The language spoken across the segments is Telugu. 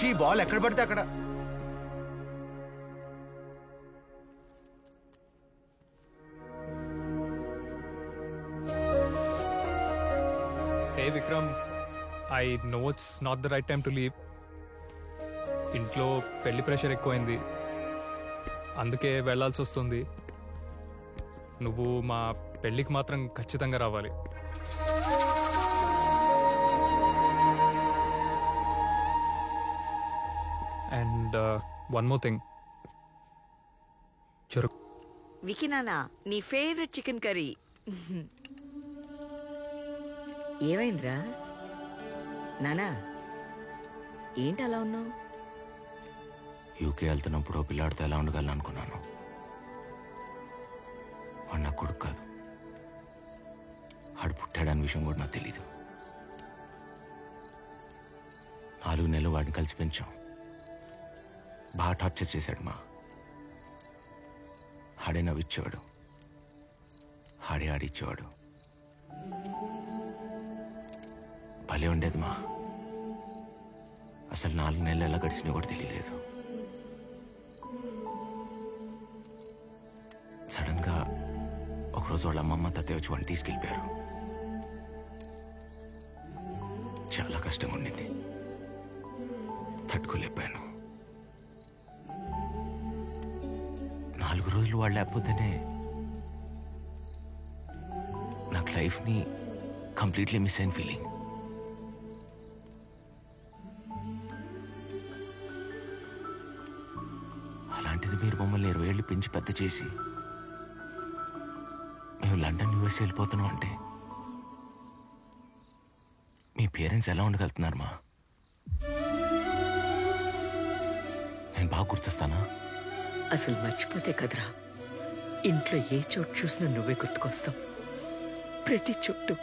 ఈ బాల్ ఎక్కడ పడితే అక్కడ. Hey Vikram, I know it's not the right time to leave. ఇంట్లో పెళ్లి ప్రెషర్ ఎక్కువైంది, అందుకే వెళ్లాల్సి వస్తుంది. నువ్వు మా పెళ్ళికి మాత్రం ఖచ్చితంగా రావాలి. అండ్ వన్ మోర్ థింగ్, చెరుకు. వికీ నానా, నీ ఫేవరెట్ చికెన్ కర్రీ. ఏమైందిరా నానా, ఏంటి అలా ఉన్నావు? యూకే వెళ్తున్నప్పుడు పిల్లాడితో ఎలా ఉండగలను అనుకున్నాను. వాడు నా కొడుకు కాదు, ఆడు పుట్టాడని విషయం కూడా నాకు తెలీదు. 4 నెలలు వాడిని కలిసి పెంచాం. బాగా టార్చర్ చేశాడు మా. ఆడే నవ్విచ్చేవాడు, ఆడే ఆడిచ్చేవాడు. భలే ఉండేది మా. అసలు 4 నెలలు ఎలా గడిచినా కూడా తెలియలేదు. సడన్ గా ఒకరోజు వాళ్ళ అమ్మమ్మ తాతయ్య వచ్చి వాడిని తీసుకెళ్ళిపోయారు. చాలా కష్టంగా ఉండింది, తట్టుకోలేకపోయాను. 4 రోజులు వాళ్ళు లేకపోతేనే నాకు లైఫ్ని కంప్లీట్లీ మిస్ అయిన ఫీలింగ్. అలాంటిది మీరు మమ్మల్ని 20 ఏళ్ళు పెంచి పెద్ద చేసి మేము లండన్ యూఎస్ వెళ్ళిపోతున్నాం అంటే మీ పేరెంట్స్ ఎలా ఉండగలుగుతున్నారు మా? నేను బాగా గుర్తొస్తానా? అసలు మర్చిపోతే కదరా, ఇంట్లో ఏ చోటు చూసినా నువ్వే గుర్తుకొస్తావు. ప్రతి చోటు.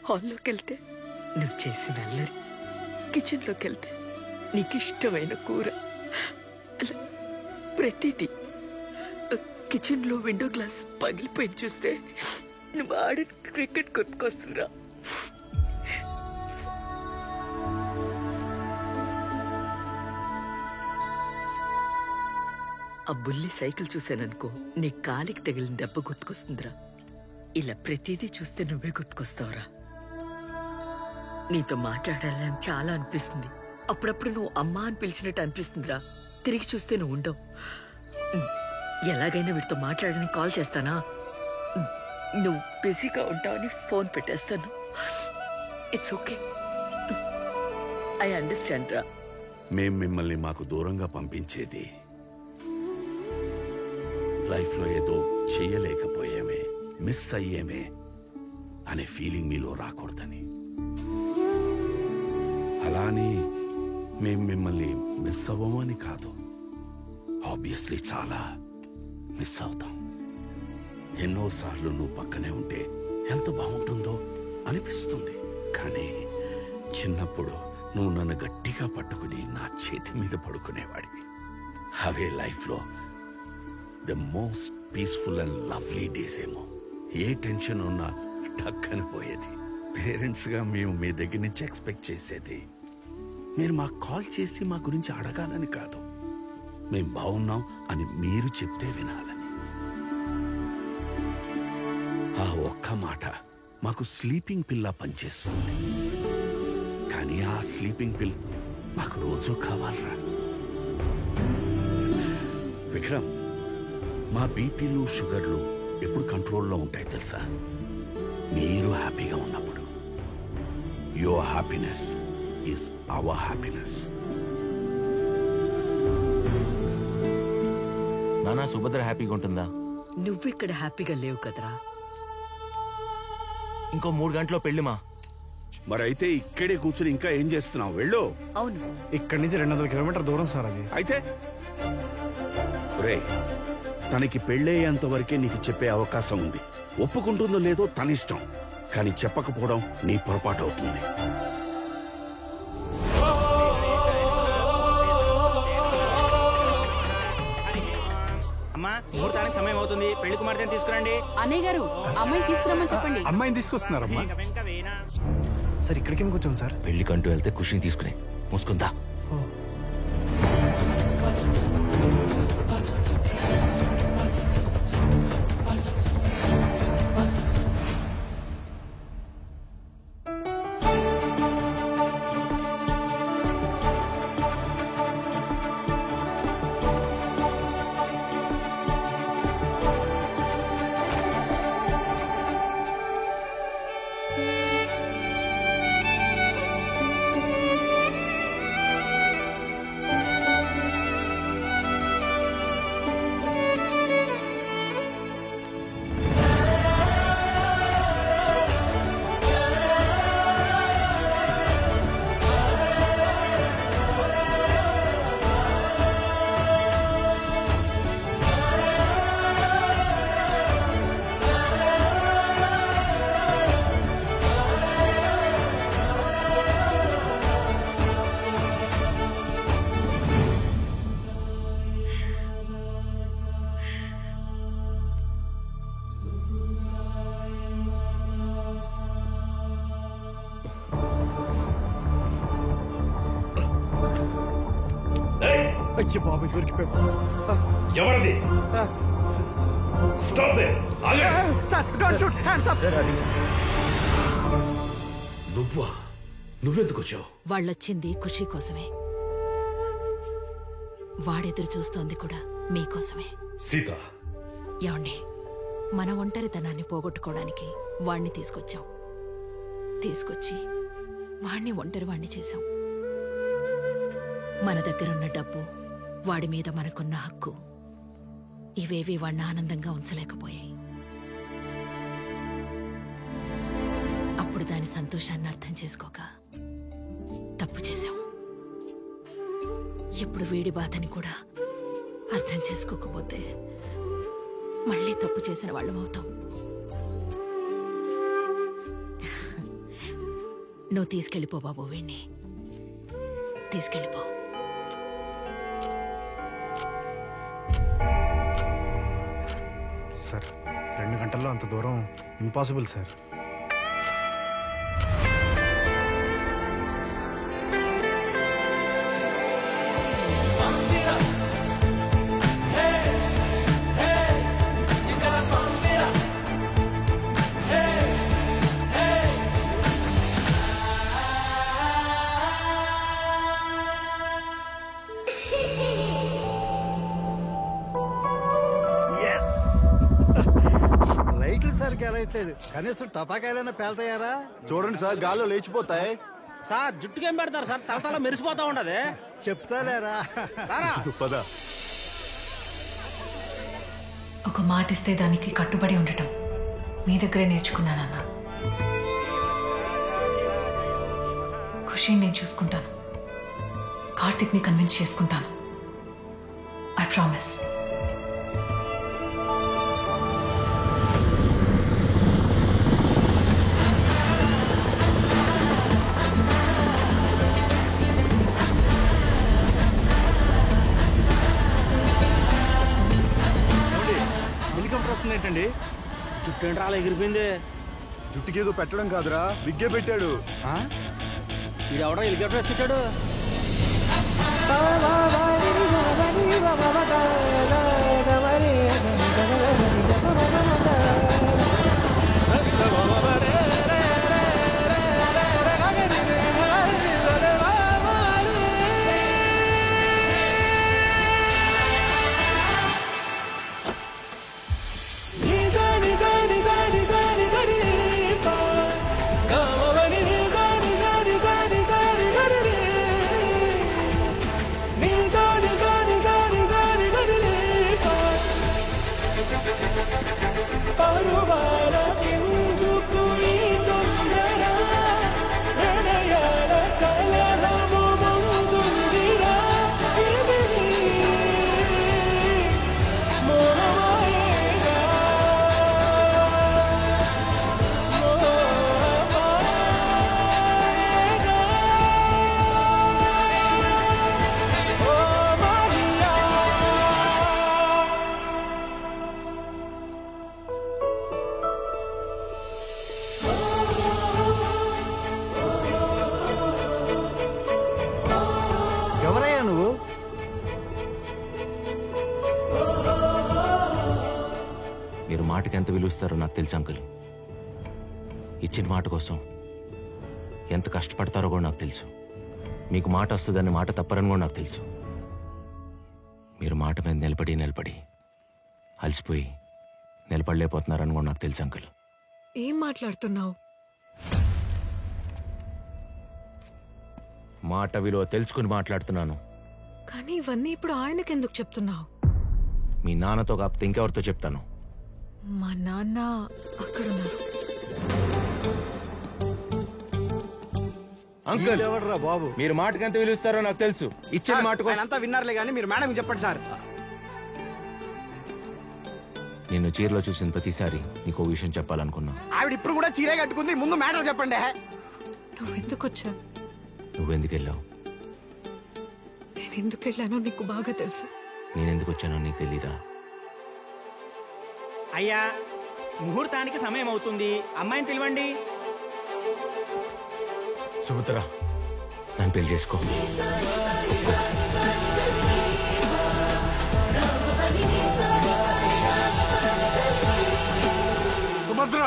హాల్లోకి వెళ్తే నువ్వు చేసిన అల్లరి, కిచెన్లోకి వెళ్తే నీకిష్టమైన కూర, అలా ప్రతిదీ. కిచెన్లో విండో గ్లాస్ పగిలిపోయి చూస్తే నువ్వు ఆడిన క్రికెట్ గుర్తుకొస్తుందిరా. ఆ బుల్లి సైకిల్ చూశాననుకో, నీ కాలికి తగిలిన దెబ్బ గుర్తుకొస్తుందిరా. ఇలా ప్రతిదీ చూస్తే నువ్వే గుర్తుకొస్తావురా. నీతో మాట్లాడాలని చాలా అనిపిస్తుంది. అప్పుడప్పుడు నువ్వు అమ్మా అని పిలిచినట్టు అనిపిస్తుందిరా. తిరిగి చూస్తే నువ్వు ఉండవు. ఎలాగైనా వీడితో మాట్లాడని కాల్ చేస్తానా? నువ్వు బిజీగా ఉంటావని ఫోన్ పెట్టేస్తాను. ఇట్స్ ఓకే, ఐ అండర్స్టాండ్ రా. మేం మిమ్మల్ని మాకు దూరంగా పంపించేది లైఫ్లో ఏదో చెయ్యలేకపోయామే, మిస్ అయ్యేమే అనే ఫీలింగ్ మీలో రాకూడదని. అలాని మేం మిమ్మల్ని మిస్ అవ్వమని కాదు, ఆబ్వియస్లీ చాలా మిస్ అవుతాం. ఎన్నోసార్లు నువ్వు పక్కనే ఉంటే ఎంత బాగుంటుందో అనిపిస్తుంది. కానీ చిన్నప్పుడు నువ్వు నన్ను గట్టిగా పట్టుకుని నా చేతి మీద పడుకునేవాడివి. అవే లైఫ్లో the most peaceful and lovely days ఏమో. ఏ టెన్షన్ ఉన్నా టక్కని పోయేది. పేరెంట్స్గా మేము మీ దగ్గర నుంచి ఎక్స్పెక్ట్ చేసేది మీరు మాకు కాల్ చేసి మా గురించి అడగాలని కాదు, మేం బాగున్నాం అని మీరు చెప్తే వినాలని. ఆ ఒక్క మాట మాకు స్లీపింగ్ పిల్లా పనిచేస్తుంది. కానీ ఆ స్లీపింగ్ పిల్ మాకు రోజు కావాలరా. విక్రమ్, మా బీపీలు షుగర్లు ఎప్పుడు కంట్రోల్లో ఉంటాయి తెలుసా? మీరు హ్యాపీగా ఉన్నప్పుడు. Your happiness is our happiness. నానా, సుభద్ర హ్యాపీగా ఉంటుందా? నువ్వు ఇక్కడ హ్యాపీగా లేవు కదరా. ఇంకో 3 గంటల్లో పెళ్లి మా. మరైతే ఇక్కడే కూర్చుని ఇంకా ఏం చేస్తున్నావు? వెళ్ళు. అవును, ఇక్కడి నుంచి 200 కిలోమీటర్ దూరం సార్ అది. అయితే రే, తనకి పెళ్ళయ్యేంత వరకే నీకు చెప్పే అవకాశం ఉంది. ఒప్పుకుంటుందో లేదో తన ఇష్టం, కానీ చెప్పకపోవడం నీ పొరపాటు అవుతుంది. అమ్మా, ముహూర్తానికి సమయం అవుతుంది, పెళ్లి కుమార్తెను తీసుకురండి. అన్నయ్య గారు, అమ్మాయిని తీసుకురమ్మని చెప్పండి. అమ్మాయిని తీసుకొస్తున్నారమ్మా. సార్ ఇక్కడికి ఎందుకు వచ్చాం సార్? పెళ్లికంటూ వెళ్తే ఖుషిని తీసుకునే మూసుకుందా. అయ్యో బాబు దొరికిపోయాడు. ఎవరిది? Stop they. Sir don't shoot, hands up. నువ్వా? నువ్వెందుకు వచ్చావు? వాళ్ళొచ్చింది ఖుషి కోసమే. వాడెదురు చూస్తోంది కూడా మీకోసమే. సీత, ఏమండి, మన ఒంటరితనాన్ని పోగొట్టుకోవడానికి వాణ్ణి తీసుకొచ్చాం. తీసుకొచ్చి వాణ్ణి ఒంటరి వాణ్ణి చేశాం. మన దగ్గరున్న డబ్బు, వాడి మీద మనకున్న హక్కు, ఇవేవి వాణ్ణి ఆనందంగా ఉంచలేకపోయాయి. అప్పుడు దాని సంతోషాన్ని అర్థం చేసుకోక తప్పు చేశాం. ఇప్పుడు వీడి బాధని కూడా అర్థం చేసుకోకపోతే మళ్ళీ తప్పు చేసిన వాళ్ళం అవుతాం. నువ్వు తీసుకెళ్ళిపో బాబు, వీణ్ణి తీసుకెళ్ళిపో. సార్ 2 గంటల్లో అంత దూరం ఇంపాసిబుల్ సార్. లైట్లు సరిగ్గా వెళ్ళట్లేదు, కనీసం టపాకాయలైనా పేల్తాయారా? చూడండి సార్, గాల్లో లేచిపోతాయి. సార్ జుట్టుకేం పెడతారు సార్? తలతల మెరిసిపోతా ఉండదు. చెప్తాలేరా? పద. ఒక మాట ఇస్తే దానికి కట్టుబడి ఉండటం మీ దగ్గరే నేర్చుకున్నానన్నా. ఖుషిని నేను చూసుకుంటాను, కార్తిక్ని కన్విన్స్ చేసుకుంటాను. I promise. హెలికాప్టర్ వస్తుంది ఏంటండి? జుట్టు ఏంటి రాలే ఎగిరిపోయింది? జుట్టుకేదో పెట్టడం కాదురా, విగ్గే పెట్టాడు. ఇది ఎవడో హెలికాప్టర్ వేసుకుంటాడు. విలువిస్తారో నాకు తెలుసు అంకుల్. ఇచ్చిన మాట కోసం ఎంత కష్టపడతారో కూడా నాకు తెలుసు. మీకు మాట వస్తుందని మాట తప్పరని కూడా నాకు తెలుసు. మీరు మాట మీద నిలబడి అలసిపోయి నిలబడలేకపోతున్నారని కూడా నాకు తెలుసు అంకుల్. ఏం మాట్లాడుతున్నావు? మాట విలువ తెలుసుకుని మాట్లాడుతున్నాను. కానీ ఇవన్నీ ఇప్పుడు ఆయనకెందుకు చెప్తున్నావు? మీ నాన్నతో కాకపోతే ఇంకెవరితో చెప్తాను? మా నాన్న అక్కడున్నారు. అంకుల్ ఎవడరా బాబు? మీరు మాటకి ఎంత విలువిస్తారో నాకు తెలుసు. ఇచ్చిన మాట అంతా విన్నారులే కానీ మీరు మేడం చెప్పండి సార్. నిన్ను చీరలో చూసిన ప్రతిసారి నీకు విషయం చెప్పాలనుకున్నా. ఆవిడ ఇప్పుడు కూడా చీరే కట్టుకుంది. ముందు మేడం చెప్పండి. నువ్వెందుకు వచ్చా? నువ్వెందుకు వెళ్ళావు? నేను ఎందుకు వెళ్ళానో నీకు బాగా తెలుసు. నేనెందుకు వచ్చానో నీకు తెలీదా? అయ్యా, ముహూర్తానికి సమయం అవుతుంది, అమ్మాయిని పిలవండి. సుభద్ర, నన్ను పెళ్లి చేసుకో. సుభద్ర!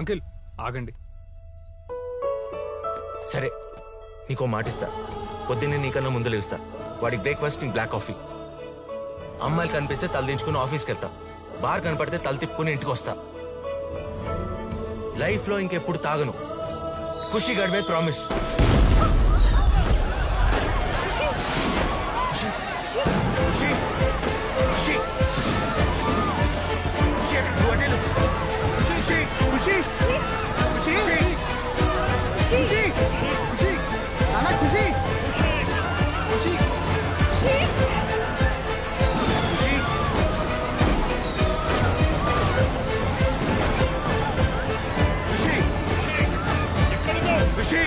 అంకిల్ ఆగండి. సరే, నీకో మాటిస్తా. పొద్దున్నే నీకన్నా ముందు లేస్తా. వాడికి బ్రేక్ఫాస్ట్, నీకు బ్లాక్ కాఫీ. అమ్మాయిలు కనిపిస్తే తల దించుకుని ఆఫీస్కి వెళ్తా. బార్ కనపడితే తల తిప్పుకుని ఇంటికి వస్తా. లైఫ్ లో ఇంకెప్పుడు తాగను. ఖుషి గడిపే ప్రామిస్. ఖుషి!